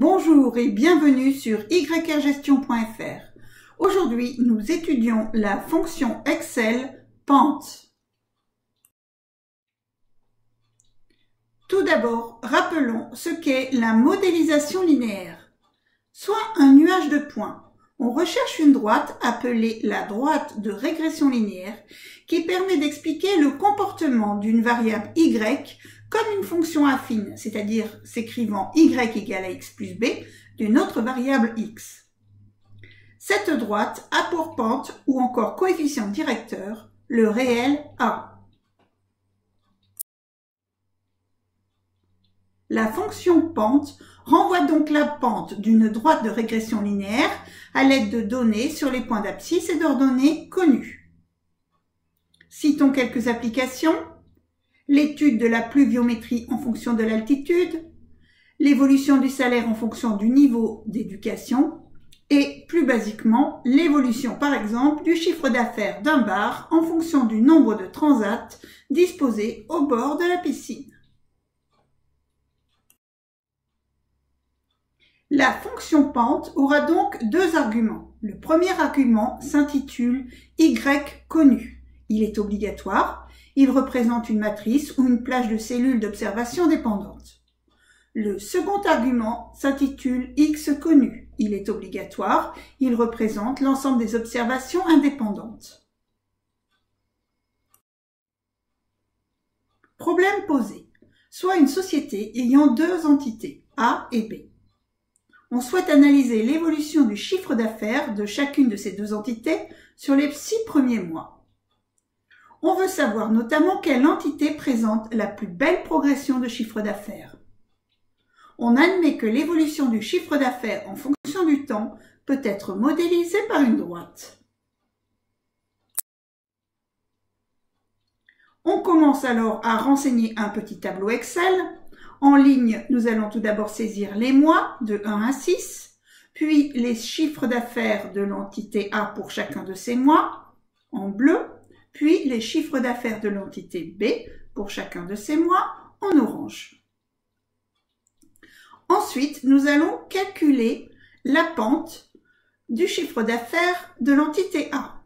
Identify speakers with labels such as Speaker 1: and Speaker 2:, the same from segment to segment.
Speaker 1: Bonjour et bienvenue sur yrgestion.fr. Aujourd'hui, nous étudions la fonction Excel pente. Tout d'abord, rappelons ce qu'est la modélisation linéaire. Soit un nuage de points. On recherche une droite appelée la droite de régression linéaire qui permet d'expliquer le comportement d'une variable y comme une fonction affine, c'est-à-dire s'écrivant y égale à x plus b d'une autre variable x. Cette droite a pour pente ou encore coefficient directeur le réel a. La fonction pente renvoie donc la pente d'une droite de régression linéaire à l'aide de données sur les points d'abscisse et d'ordonnées connues. Citons quelques applications. L'étude de la pluviométrie en fonction de l'altitude, l'évolution du salaire en fonction du niveau d'éducation et, plus basiquement, l'évolution, par exemple, du chiffre d'affaires d'un bar en fonction du nombre de transats disposés au bord de la piscine. La fonction pente aura donc deux arguments. Le premier argument s'intitule y connu. Il est obligatoire. Il représente une matrice ou une plage de cellules d'observation dépendante. Le second argument s'intitule x connu. Il est obligatoire. Il représente l'ensemble des observations indépendantes. Problème posé. Soit une société ayant deux entités, A et B. On souhaite analyser l'évolution du chiffre d'affaires de chacune de ces deux entités sur les 6 premiers mois. On veut savoir notamment quelle entité présente la plus belle progression de chiffre d'affaires. On admet que l'évolution du chiffre d'affaires en fonction du temps peut être modélisée par une droite. On commence alors à renseigner un petit tableau Excel. En ligne, nous allons tout d'abord saisir les mois de 1 à 6, puis les chiffres d'affaires de l'entité A pour chacun de ces mois, en bleu, puis les chiffres d'affaires de l'entité B pour chacun de ces mois, en orange. Ensuite, nous allons calculer la pente du chiffre d'affaires de l'entité A.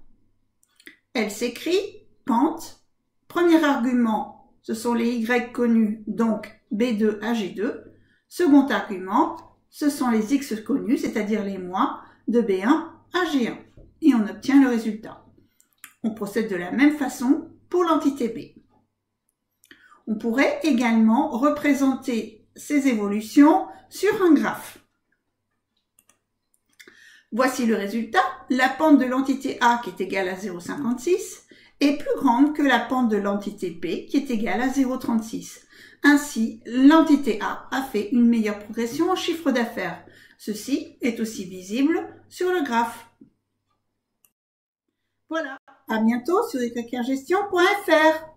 Speaker 1: Elle s'écrit pente. Premier argument, ce sont les Y connus, donc B2 à G2. Second argument, ce sont les X connus, c'est-à-dire les mois, de B1 à G1. Et on obtient le résultat. On procède de la même façon pour l'entité B. On pourrait également représenter ces évolutions sur un graphe. Voici le résultat. La pente de l'entité A, qui est égale à 0,56, est plus grande que la pente de l'entité B, qui est égale à 0,36. Ainsi, l'entité A a fait une meilleure progression en chiffre d'affaires. Ceci est aussi visible sur le graphe. Voilà. À bientôt sur yrgestion.fr.